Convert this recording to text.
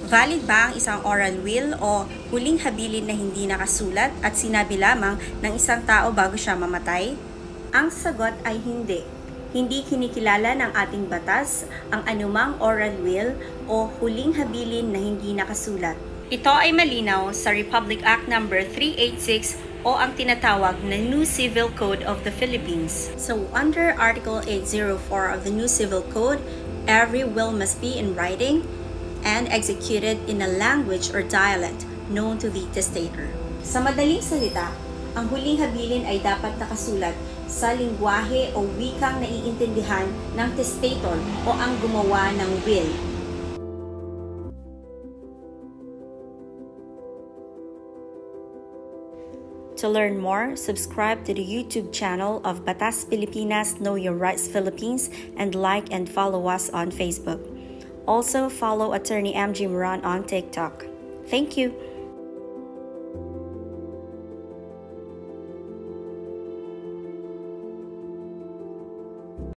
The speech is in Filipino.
Valid ba ang isang oral will o huling habilin na hindi nakasulat at sinabi lamang ng isang tao bago siya mamatay? Ang sagot ay hindi. Hindi kinikilala ng ating batas ang anumang oral will o huling habilin na hindi nakasulat. Ito ay malinaw sa Republic Act No. 386 o ang tinatawag na New Civil Code of the Philippines. So, under Article 804 of the New Civil Code, every will must be in writing and executed in a language or dialect known to the testator. Sa madaling salita, ang huling habilin ay dapat nakasulat sa lingwahe o wikang naiintindihan ng testator o ang gumawa ng will. To learn more, subscribe to the YouTube channel of Batas Pilipinas Know Your Rights Philippines and like and follow us on Facebook. Also, follow Attorney MG Moran on TikTok. Thank you.